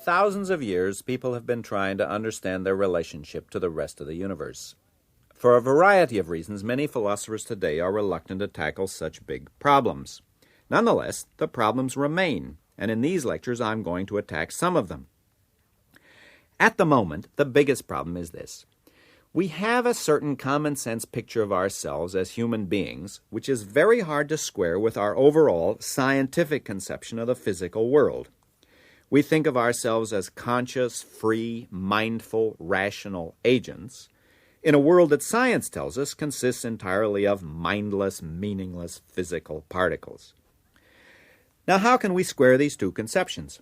thousands of years, people have been trying to understand their relationship to the rest of the universe. For a variety of reasons, many philosophers today are reluctant to tackle such big problems. Nonetheless, the problems remain, and in these lectures I'm going to attack some of them. At the moment, the biggest problem is this. We have a certain common sense picture of ourselves as human beings, which is very hard to square with our overall scientific conception of the physical world. We think of ourselves as conscious, free, mindful, rational agents in a world that science tells us consists entirely of mindless, meaningless physical particles. Now, how can we square these two conceptions?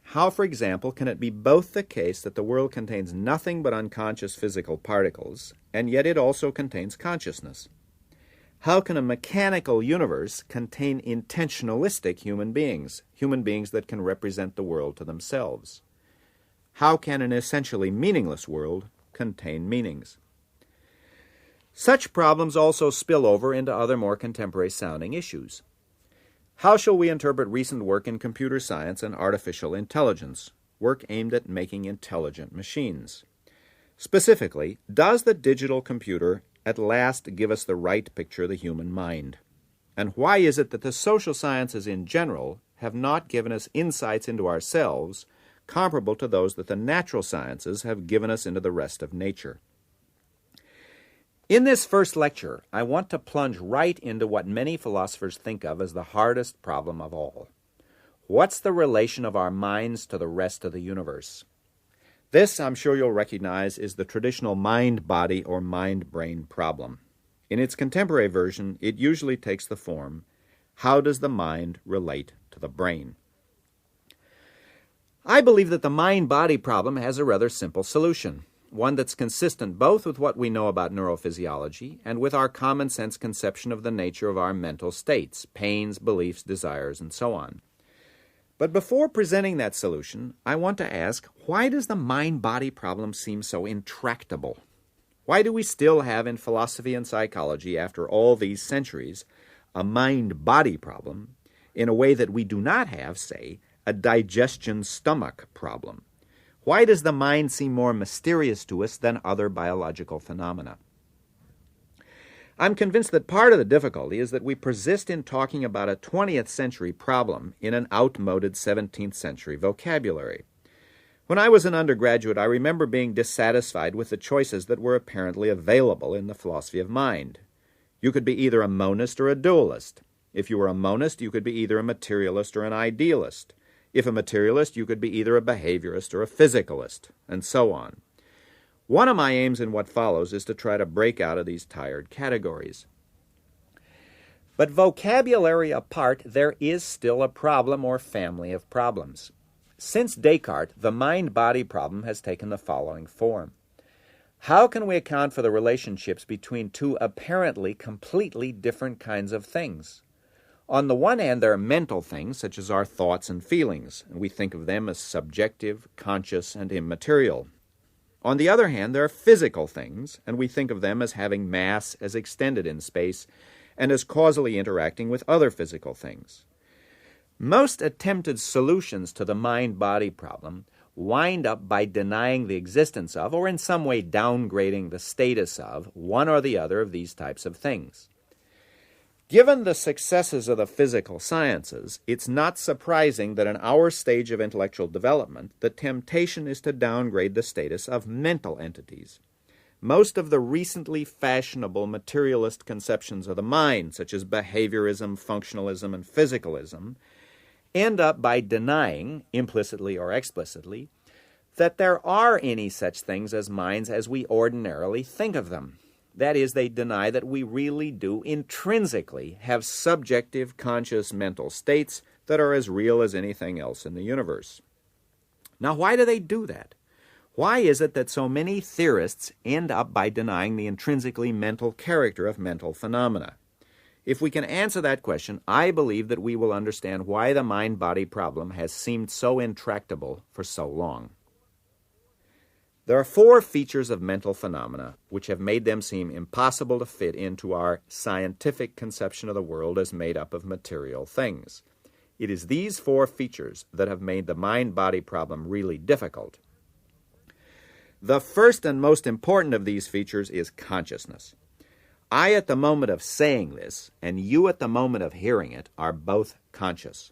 How, for example, can it be both the case that the world contains nothing but unconscious physical particles, and yet it also contains consciousness? How can a mechanical universe contain intentionalistic human beings that can represent the world to themselves? How can an essentially meaningless world contain meanings? Such problems also spill over into other more contemporary-sounding issues. How shall we interpret recent work in computer science and artificial intelligence, work aimed at making intelligent machines? Specifically, does the digital computer at last give us the right picture of the human mind? And why is it that the social sciences in general have not given us insights into ourselves comparable to those that the natural sciences have given us into the rest of nature? In this first lecture, I want to plunge right into what many philosophers think of as the hardest problem of all. What's the relation of our minds to the rest of the universe? This, I'm sure you'll recognize, is the traditional mind-body or mind-brain problem. In its contemporary version, it usually takes the form, how does the mind relate to the brain? I believe that the mind-body problem has a rather simple solution, one that's consistent both with what we know about neurophysiology and with our common sense conception of the nature of our mental states, pains, beliefs, desires, and so on. But before presenting that solution, I want to ask, why does the mind-body problem seem so intractable? Why do we still have in philosophy and psychology, after all these centuries, a mind-body problem in a way that we do not have, say, a digestion stomach problem? Why does the mind seem more mysterious to us than other biological phenomena? I'm convinced that part of the difficulty is that we persist in talking about a 20th century problem in an outmoded 17th century vocabulary. When I was an undergraduate, I remember being dissatisfied with the choices that were apparently available in the philosophy of mind. You could be either a monist or a dualist. If you were a monist, you could be either a materialist or an idealist. If a materialist, you could be either a behaviorist or a physicalist, and so on. One of my aims in what follows is to try to break out of these tired categories. But vocabulary apart, there is still a problem or family of problems. Since Descartes, the mind-body problem has taken the following form. How can we account for the relationships between two apparently completely different kinds of things? On the one hand, there are mental things, such as our thoughts and feelings, and we think of them as subjective, conscious, and immaterial. On the other hand, there are physical things, and we think of them as having mass as extended in space and as causally interacting with other physical things. Most attempted solutions to the mind-body problem wind up by denying the existence of, or in some way downgrading the status of, one or the other of these types of things. Given the successes of the physical sciences, it's not surprising that in our stage of intellectual development, the temptation is to downgrade the status of mental entities. Most of the recently fashionable materialist conceptions of the mind, such as behaviorism, functionalism, and physicalism, end up by denying, implicitly or explicitly, that there are any such things as minds as we ordinarily think of them. That is, they deny that we really do intrinsically have subjective, conscious mental states that are as real as anything else in the universe. Now, why do they do that? Why is it that so many theorists end up by denying the intrinsically mental character of mental phenomena? If we can answer that question, I believe that we will understand why the mind-body problem has seemed so intractable for so long. There are four features of mental phenomena which have made them seem impossible to fit into our scientific conception of the world as made up of material things. It is these four features that have made the mind-body problem really difficult. The first and most important of these features is consciousness. I at the moment of saying this, and you at the moment of hearing it, are both conscious.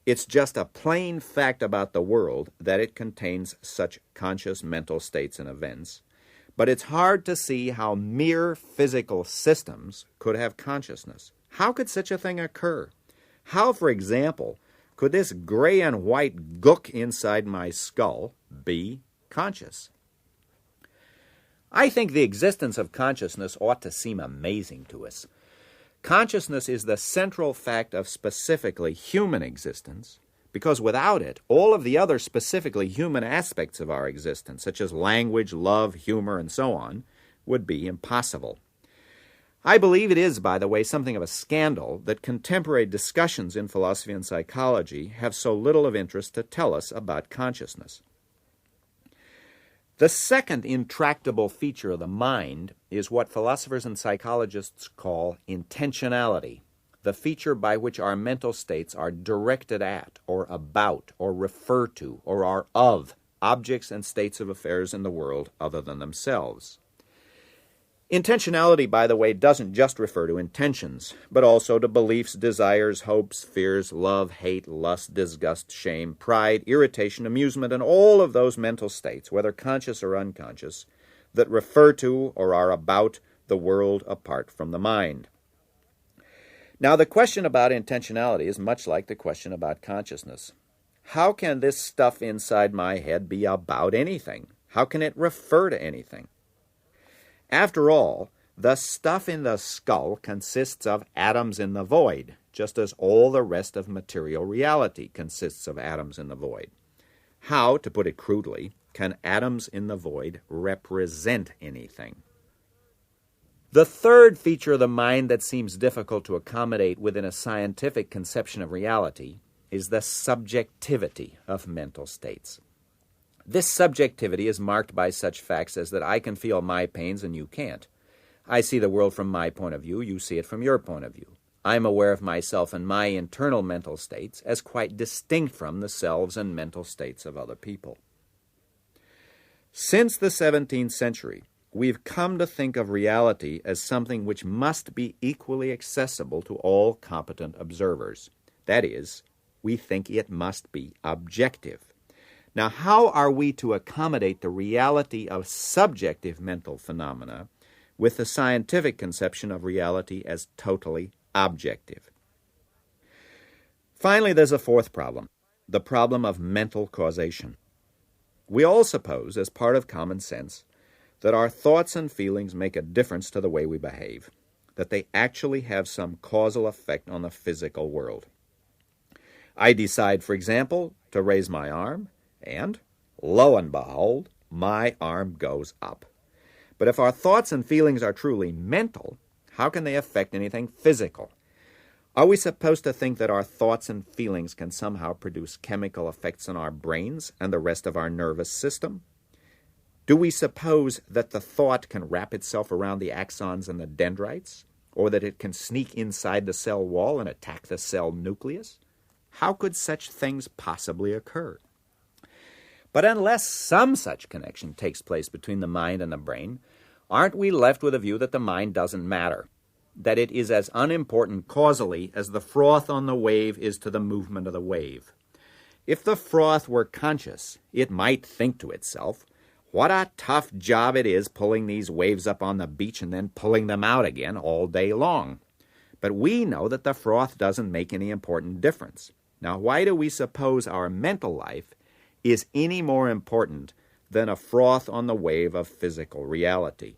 It's just a plain fact about the world that it contains such conscious mental states and events, but it's hard to see how mere physical systems could have consciousness. How could such a thing occur? How, for example, could this gray and white gook inside my skull be conscious? I think the existence of consciousness ought to seem amazing to us. Consciousness is the central fact of specifically human existence, because without it, all of the other specifically human aspects of our existence, such as language, love, humor, and so on, would be impossible. I believe it is, by the way, something of a scandal that contemporary discussions in philosophy and psychology have so little of interest to tell us about consciousness. The second intractable feature of the mind is what philosophers and psychologists call intentionality, the feature by which our mental states are directed at, or about, or refer to, or are of objects and states of affairs in the world other than themselves. Intentionality, by the way, doesn't just refer to intentions, but also to beliefs, desires, hopes, fears, love, hate, lust, disgust, shame, pride, irritation, amusement, and all of those mental states, whether conscious or unconscious, that refer to or are about the world apart from the mind. Now, the question about intentionality is much like the question about consciousness. How can this stuff inside my head be about anything? How can it refer to anything? After all, the stuff in the skull consists of atoms in the void, just as all the rest of material reality consists of atoms in the void. How, to put it crudely, can atoms in the void represent anything? The third feature of the mind that seems difficult to accommodate within a scientific conception of reality is the subjectivity of mental states. This subjectivity is marked by such facts as that I can feel my pains and you can't. I see the world from my point of view, you see it from your point of view. I'm aware of myself and my internal mental states as quite distinct from the selves and mental states of other people. Since the 17th century, we've come to think of reality as something which must be equally accessible to all competent observers. That is, we think it must be objective. Now, how are we to accommodate the reality of subjective mental phenomena with the scientific conception of reality as totally objective? Finally, there's a fourth problem, the problem of mental causation. We all suppose, as part of common sense, that our thoughts and feelings make a difference to the way we behave, that they actually have some causal effect on the physical world. I decide, for example, to raise my arm, and, lo and behold, my arm goes up. But if our thoughts and feelings are truly mental, how can they affect anything physical? Are we supposed to think that our thoughts and feelings can somehow produce chemical effects on our brains and the rest of our nervous system? Do we suppose that the thought can wrap itself around the axons and the dendrites, or that it can sneak inside the cell wall and attack the cell nucleus? How could such things possibly occur? But unless some such connection takes place between the mind and the brain, aren't we left with a view that the mind doesn't matter, that it is as unimportant causally as the froth on the wave is to the movement of the wave? If the froth were conscious, it might think to itself, what a tough job it is pulling these waves up on the beach and then pulling them out again all day long. But we know that the froth doesn't make any important difference. Now, why do we suppose our mental life is any more important than a froth on the wave of physical reality?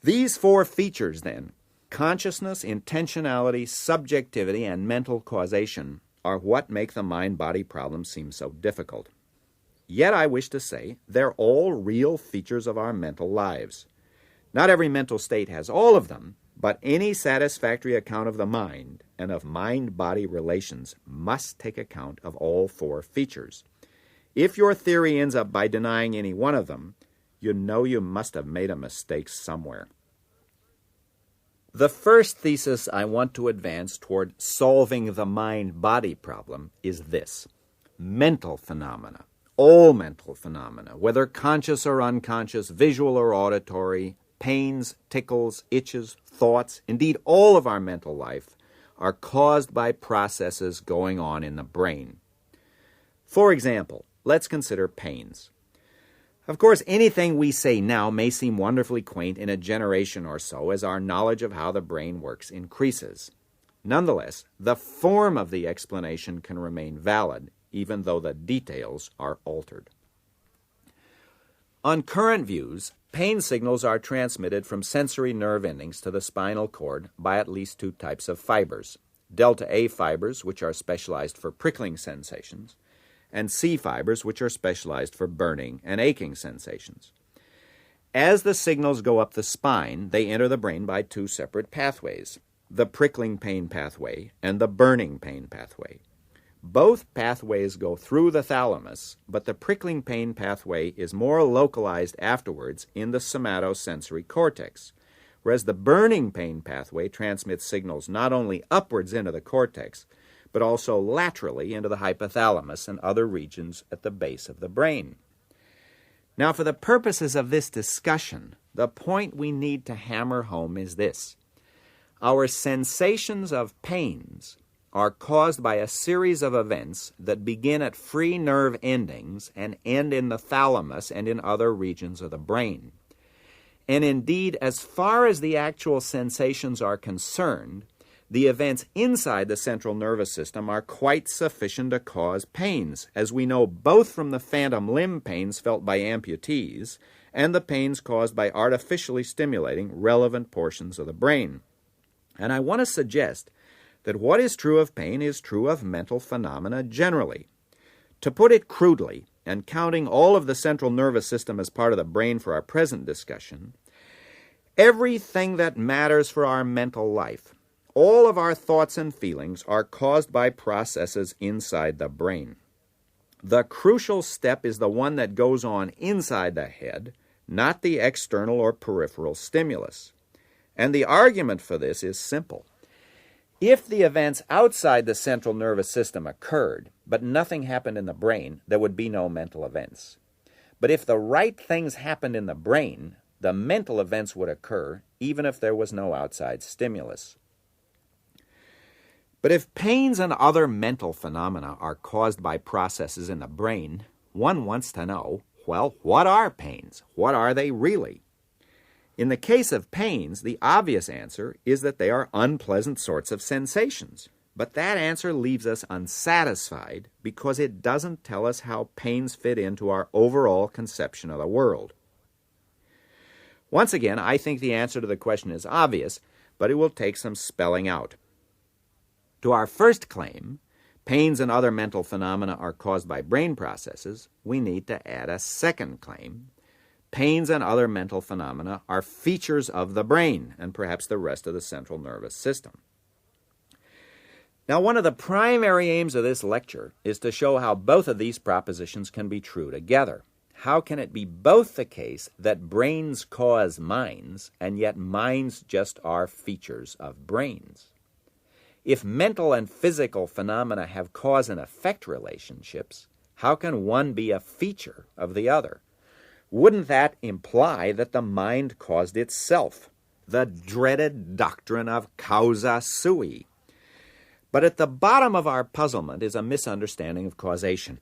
These four features, then, consciousness, intentionality, subjectivity, and mental causation, are what make the mind-body problem seem so difficult. Yet I wish to say they're all real features of our mental lives. Not every mental state has all of them, but any satisfactory account of the mind and of mind-body relations must take account of all four features. If your theory ends up by denying any one of them, you know you must have made a mistake somewhere. The first thesis I want to advance toward solving the mind-body problem is this. Mental phenomena, all mental phenomena, whether conscious or unconscious, visual or auditory, pains, tickles, itches, thoughts, indeed all of our mental life, are caused by processes going on in the brain. For example, let's consider pains. Of course, anything we say now may seem wonderfully quaint in a generation or so as our knowledge of how the brain works increases. Nonetheless, the form of the explanation can remain valid, even though the details are altered. On current views, pain signals are transmitted from sensory nerve endings to the spinal cord by at least two types of fibers, delta A fibers, which are specialized for prickling sensations, and C fibers, which are specialized for burning and aching sensations. As the signals go up the spine, they enter the brain by two separate pathways, the prickling pain pathway and the burning pain pathway. Both pathways go through the thalamus, but the prickling pain pathway is more localized afterwards in the somatosensory cortex, whereas the burning pain pathway transmits signals not only upwards into the cortex, but also laterally into the hypothalamus and other regions at the base of the brain. Now, for the purposes of this discussion, the point we need to hammer home is this. Our sensations of pains are caused by a series of events that begin at free nerve endings and end in the thalamus and in other regions of the brain. And indeed, as far as the actual sensations are concerned, the events inside the central nervous system are quite sufficient to cause pains, as we know both from the phantom limb pains felt by amputees and the pains caused by artificially stimulating relevant portions of the brain. And I want to suggest that what is true of pain is true of mental phenomena generally. To put it crudely, and counting all of the central nervous system as part of the brain for our present discussion, everything that matters for our mental life, all of our thoughts and feelings, are caused by processes inside the brain. The crucial step is the one that goes on inside the head, not the external or peripheral stimulus. And the argument for this is simple. If the events outside the central nervous system occurred, but nothing happened in the brain, there would be no mental events. But if the right things happened in the brain, the mental events would occur, even if there was no outside stimulus. But if pains and other mental phenomena are caused by processes in the brain, one wants to know, well, what are pains? What are they really? In the case of pains, the obvious answer is that they are unpleasant sorts of sensations. But that answer leaves us unsatisfied because it doesn't tell us how pains fit into our overall conception of the world. Once again, I think the answer to the question is obvious, but it will take some spelling out. To our first claim, pains and other mental phenomena are caused by brain processes, we need to add a second claim. Pains and other mental phenomena are features of the brain and perhaps the rest of the central nervous system. Now, one of the primary aims of this lecture is to show how both of these propositions can be true together. How can it be both the case that brains cause minds, and yet minds just are features of brains? If mental and physical phenomena have cause and effect relationships, how can one be a feature of the other? Wouldn't that imply that the mind caused itself? The dreaded doctrine of causa sui. But at the bottom of our puzzlement is a misunderstanding of causation.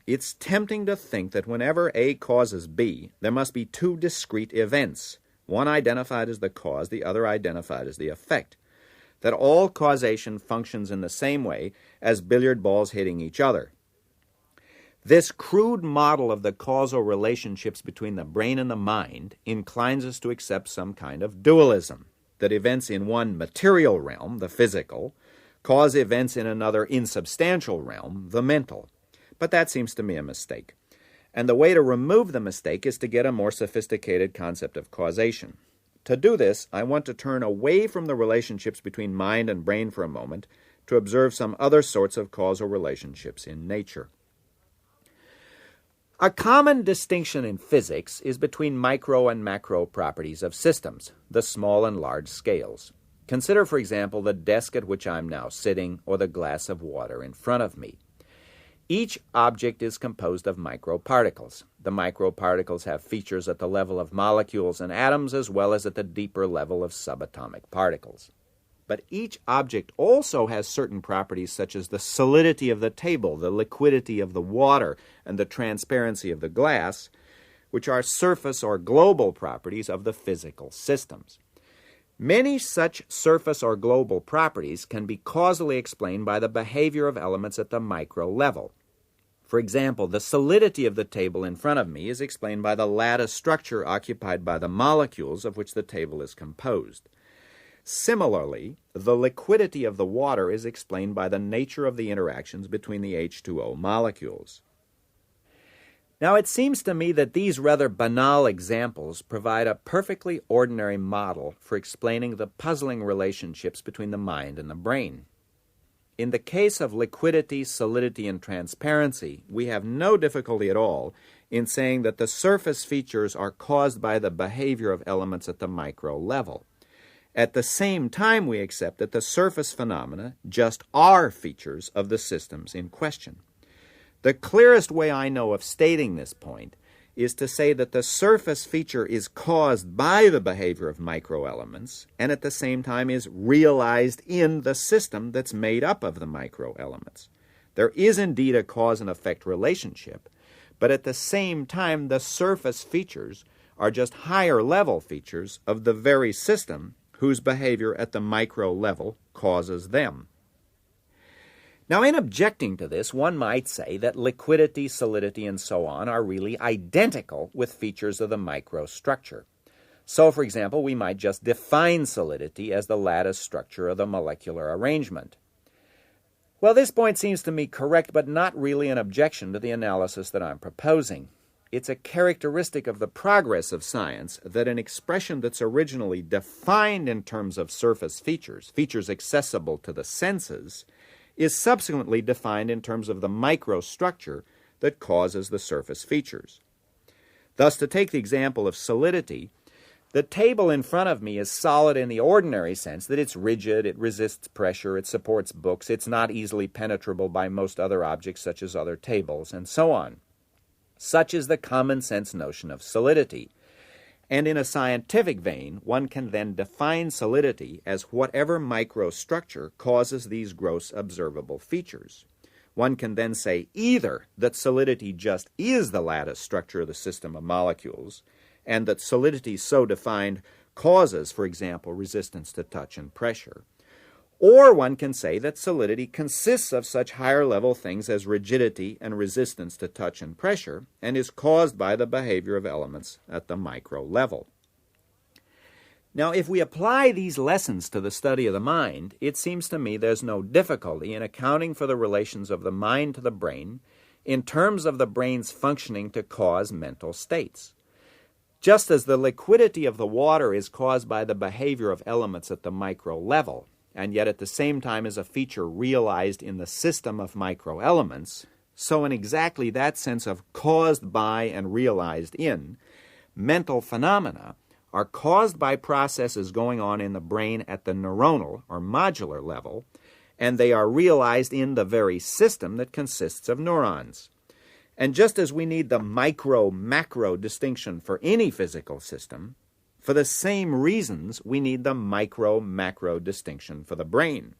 It's tempting to think that whenever A causes B, there must be two discrete events, one identified as the cause, the other identified as the effect. That all causation functions in the same way as billiard balls hitting each other. This crude model of the causal relationships between the brain and the mind inclines us to accept some kind of dualism, that events in one material realm, the physical, cause events in another insubstantial realm, the mental. But that seems to me a mistake. And the way to remove the mistake is to get a more sophisticated concept of causation. To do this, I want to turn away from the relationships between mind and brain for a moment to observe some other sorts of causal relationships in nature. A common distinction in physics is between micro and macro properties of systems, the small and large scales. Consider, for example, the desk at which I'm now sitting or the glass of water in front of me. Each object is composed of microparticles. The microparticles have features at the level of molecules and atoms as well as at the deeper level of subatomic particles. But each object also has certain properties such as the solidity of the table, the liquidity of the water, and the transparency of the glass, which are surface or global properties of the physical systems. Many such surface or global properties can be causally explained by the behavior of elements at the micro level. For example, the solidity of the table in front of me is explained by the lattice structure occupied by the molecules of which the table is composed. Similarly, the liquidity of the water is explained by the nature of the interactions between the H2O molecules. Now, it seems to me that these rather banal examples provide a perfectly ordinary model for explaining the puzzling relationships between the mind and the brain. In the case of liquidity, solidity, and transparency, we have no difficulty at all in saying that the surface features are caused by the behavior of elements at the micro level. At the same time, we accept that the surface phenomena just are features of the systems in question. The clearest way I know of stating this point is to say that the surface feature is caused by the behavior of microelements and at the same time is realized in the system that's made up of the microelements. There is indeed a cause and effect relationship, but at the same time the surface features are just higher level features of the very system whose behavior at the micro level causes them. Now, in objecting to this, one might say that liquidity, solidity, and so on are really identical with features of the microstructure. So, for example, we might just define solidity as the lattice structure of the molecular arrangement. Well, this point seems to me correct, but not really an objection to the analysis that I'm proposing. It's a characteristic of the progress of science that an expression that's originally defined in terms of surface features, features accessible to the senses, is subsequently defined in terms of the microstructure that causes the surface features. Thus, to take the example of solidity, the table in front of me is solid in the ordinary sense that it's rigid, it resists pressure, it supports books, it's not easily penetrable by most other objects such as other tables, and so on. Such is the common sense notion of solidity. And in a scientific vein, one can then define solidity as whatever microstructure causes these gross observable features. One can then say either that solidity just is the lattice structure of the system of molecules, and that solidity so defined causes, for example, resistance to touch and pressure. Or one can say that solidity consists of such higher-level things as rigidity and resistance to touch and pressure, and is caused by the behavior of elements at the micro level. Now, if we apply these lessons to the study of the mind, it seems to me there's no difficulty in accounting for the relations of the mind to the brain in terms of the brain's functioning to cause mental states. Just as the liquidity of the water is caused by the behavior of elements at the micro level, and yet at the same time is a feature realized in the system of microelements, so in exactly that sense of caused by and realized in, mental phenomena are caused by processes going on in the brain at the neuronal or modular level, and they are realized in the very system that consists of neurons. And just as we need the micro-macro distinction for any physical system, for the same reasons, we need the micro-macro distinction for the brain.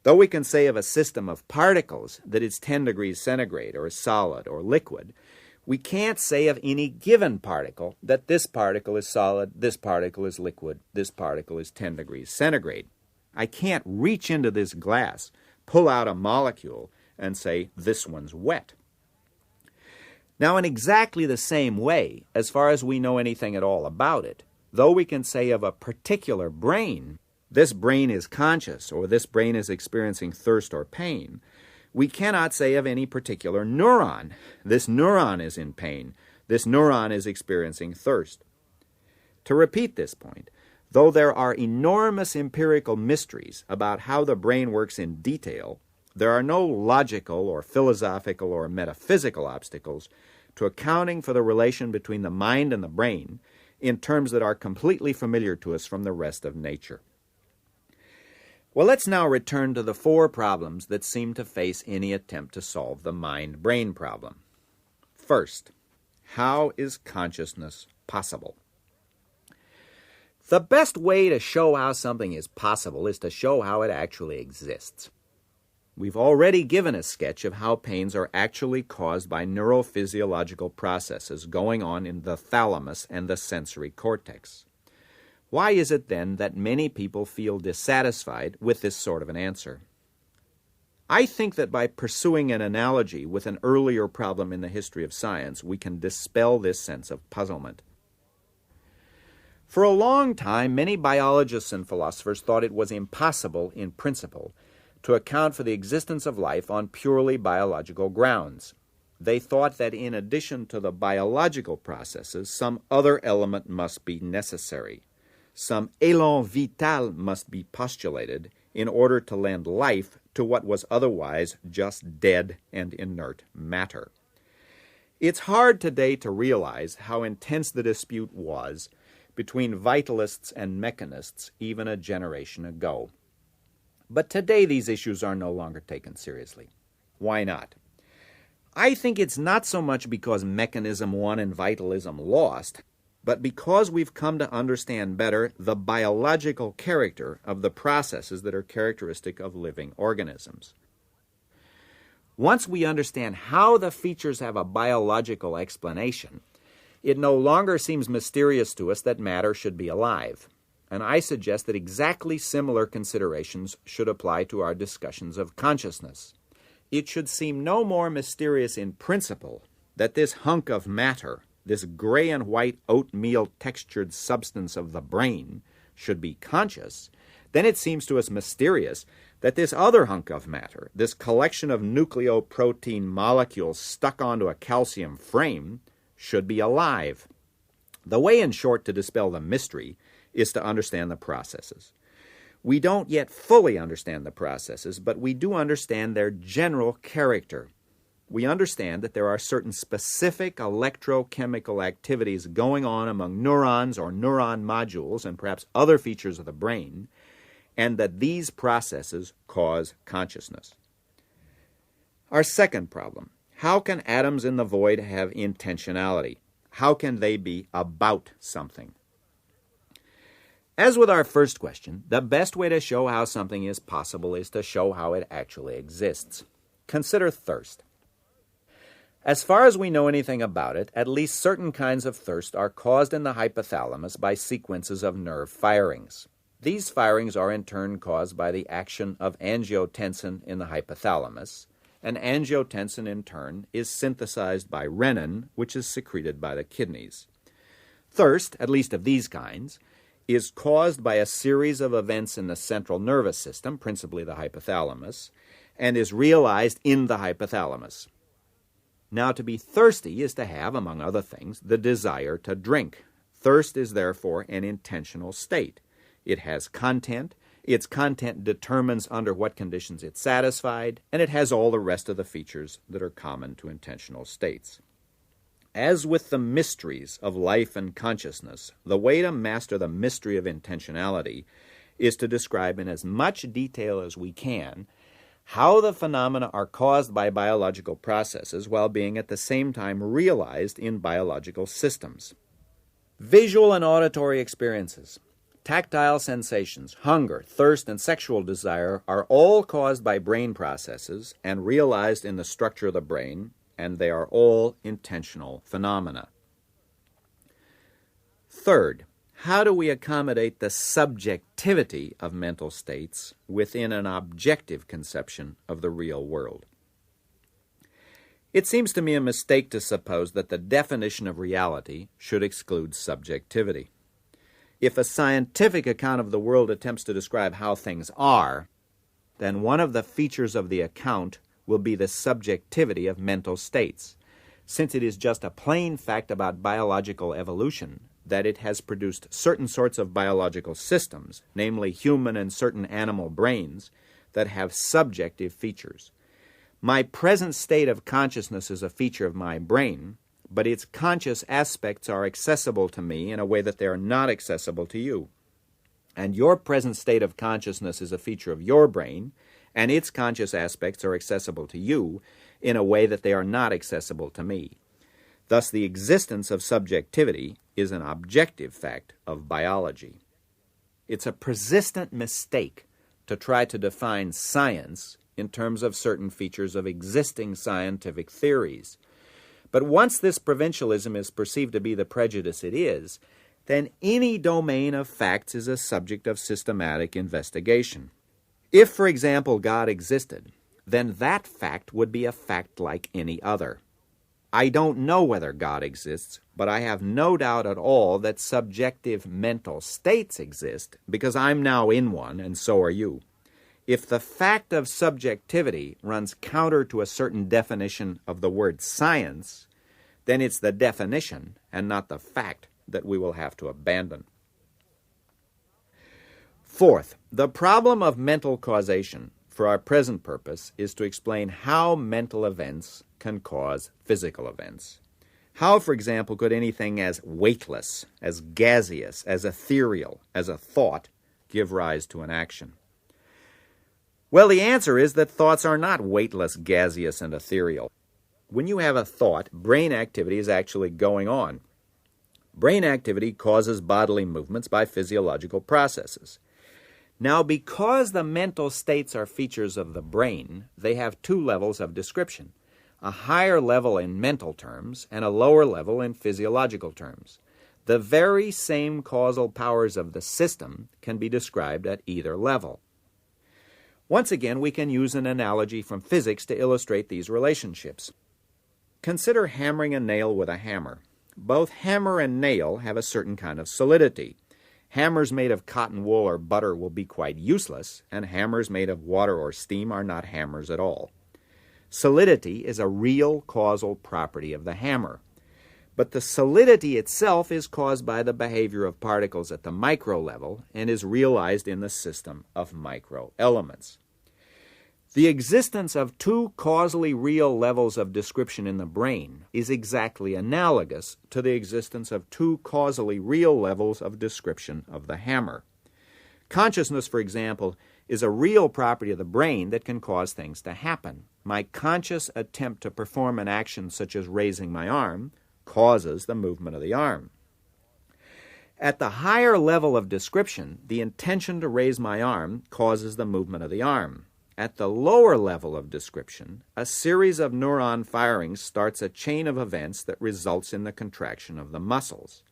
Though we can say of a system of particles that it's 10 degrees centigrade or solid or liquid, we can't say of any given particle that this particle is solid, this particle is liquid, this particle is 10 degrees centigrade. I can't reach into this glass, pull out a molecule, and say this one's wet. Now, in exactly the same way, as far as we know anything at all about it, though we can say of a particular brain, this brain is conscious, or this brain is experiencing thirst or pain, we cannot say of any particular neuron, this neuron is in pain, this neuron is experiencing thirst. To repeat this point, though there are enormous empirical mysteries about how the brain works in detail, there are no logical or philosophical or metaphysical obstacles to accounting for the relation between the mind and the brain in terms that are completely familiar to us from the rest of nature. Well, let's now return to the four problems that seem to face any attempt to solve the mind-brain problem. First, how is consciousness possible? The best way to show how something is possible is to show how it actually exists. We've already given a sketch of how pains are actually caused by neurophysiological processes going on in the thalamus and the sensory cortex. Why is it then that many people feel dissatisfied with this sort of an answer? I think that by pursuing an analogy with an earlier problem in the history of science, we can dispel this sense of puzzlement. For a long time, many biologists and philosophers thought it was impossible, in principle, to account for the existence of life on purely biological grounds. They thought that in addition to the biological processes, some other element must be necessary. Some élan vital must be postulated in order to lend life to what was otherwise just dead and inert matter. It's hard today to realize how intense the dispute was between vitalists and mechanists even a generation ago. But today these issues are no longer taken seriously. Why not? I think it's not so much because mechanism won and vitalism lost, but because we've come to understand better the biological character of the processes that are characteristic of living organisms. Once we understand how the features have a biological explanation, it no longer seems mysterious to us that matter should be alive. And I suggest that exactly similar considerations should apply to our discussions of consciousness. It should seem no more mysterious in principle that this hunk of matter, this gray and white oatmeal textured substance of the brain, should be conscious, than it seems to us mysterious that this other hunk of matter, this collection of nucleoprotein molecules stuck onto a calcium frame, should be alive. The way, in short, to dispel the mystery is to understand the processes. We don't yet fully understand the processes, but we do understand their general character. We understand that there are certain specific electrochemical activities going on among neurons or neuron modules and perhaps other features of the brain, and that these processes cause consciousness. Our second problem: how can atoms in the void have intentionality? How can they be about something? As with our first question, the best way to show how something is possible is to show how it actually exists. Consider thirst. As far as we know anything about it, at least certain kinds of thirst are caused in the hypothalamus by sequences of nerve firings. These firings are in turn caused by the action of angiotensin in the hypothalamus, and angiotensin in turn is synthesized by renin, which is secreted by the kidneys. Thirst, at least of these kinds, is caused by a series of events in the central nervous system, principally the hypothalamus, and is realized in the hypothalamus. Now, to be thirsty is to have, among other things, the desire to drink. Thirst is therefore an intentional state. It has content, its content determines under what conditions it's satisfied, and it has all the rest of the features that are common to intentional states. As with the mysteries of life and consciousness, the way to master the mystery of intentionality is to describe in as much detail as we can how the phenomena are caused by biological processes while being at the same time realized in biological systems. Visual and auditory experiences, tactile sensations, hunger, thirst, and sexual desire are all caused by brain processes and realized in the structure of the brain, and they are all intentional phenomena. Third, how do we accommodate the subjectivity of mental states within an objective conception of the real world? It seems to me a mistake to suppose that the definition of reality should exclude subjectivity. If a scientific account of the world attempts to describe how things are, then one of the features of the account will be the subjectivity of mental states, since it is just a plain fact about biological evolution that it has produced certain sorts of biological systems, namely human and certain animal brains, that have subjective features. My present state of consciousness is a feature of my brain, but its conscious aspects are accessible to me in a way that they are not accessible to you. And your present state of consciousness is a feature of your brain, and its conscious aspects are accessible to you in a way that they are not accessible to me. Thus, the existence of subjectivity is an objective fact of biology. It's a persistent mistake to try to define science in terms of certain features of existing scientific theories. But once this provincialism is perceived to be the prejudice it is, then any domain of facts is a subject of systematic investigation. If, for example, God existed, then that fact would be a fact like any other. I don't know whether God exists, but I have no doubt at all that subjective mental states exist, because I'm now in one, and so are you. If the fact of subjectivity runs counter to a certain definition of the word science, then it's the definition and not the fact that we will have to abandon. Fourth, the problem of mental causation, for our present purpose, is to explain how mental events can cause physical events. How, for example, could anything as weightless, as gaseous, as ethereal, as a thought give rise to an action? Well, the answer is that thoughts are not weightless, gaseous, and ethereal. When you have a thought, brain activity is actually going on. Brain activity causes bodily movements by physiological processes. Now, because the mental states are features of the brain, they have two levels of description, a higher level in mental terms and a lower level in physiological terms. The very same causal powers of the system can be described at either level. Once again, we can use an analogy from physics to illustrate these relationships. Consider hammering a nail with a hammer. Both hammer and nail have a certain kind of solidity. Hammers made of cotton wool or butter will be quite useless, and hammers made of water or steam are not hammers at all. Solidity is a real causal property of the hammer. But the solidity itself is caused by the behavior of particles at the micro level and is realized in the system of microelements. The existence of two causally real levels of description in the brain is exactly analogous to the existence of two causally real levels of description of the hammer. Consciousness, for example, is a real property of the brain that can cause things to happen. My conscious attempt to perform an action such as raising my arm causes the movement of the arm. At the higher level of description, the intention to raise my arm causes the movement of the arm. At the lower level of description, a series of neuron firings starts a chain of events that results in the contraction of the muscles.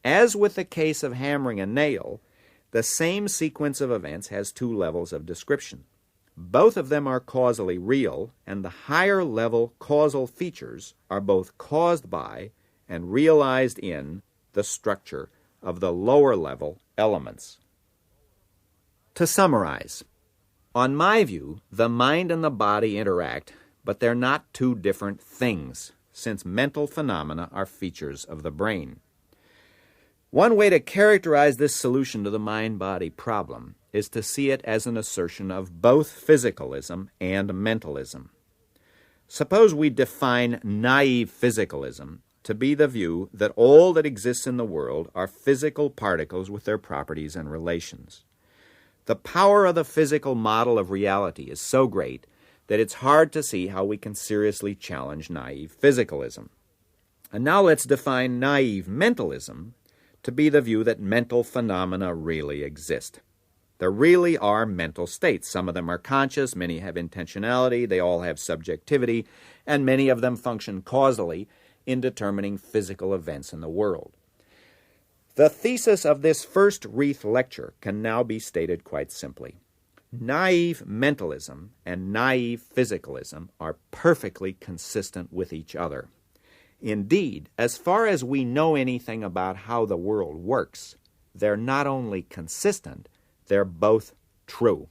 As with the case of hammering a nail, the same sequence of events has two levels of description. Both of them are causally real, and the higher level causal features are both caused by and realized in the structure of the lower level elements. To summarize, on my view, the mind and the body interact, but they're not two different things, since mental phenomena are features of the brain. One way to characterize this solution to the mind-body problem is to see it as an assertion of both physicalism and mentalism. Suppose we define naive physicalism to be the view that all that exists in the world are physical particles with their properties and relations. The power of the physical model of reality is so great that it's hard to see how we can seriously challenge naive physicalism. And now let's define naive mentalism to be the view that mental phenomena really exist. There really are mental states. Some of them are conscious, many have intentionality, they all have subjectivity, and many of them function causally in determining physical events in the world. The thesis of this first Reith Lecture can now be stated quite simply. Naive mentalism and naive physicalism are perfectly consistent with each other. Indeed, as far as we know anything about how the world works, they're not only consistent, they're both true.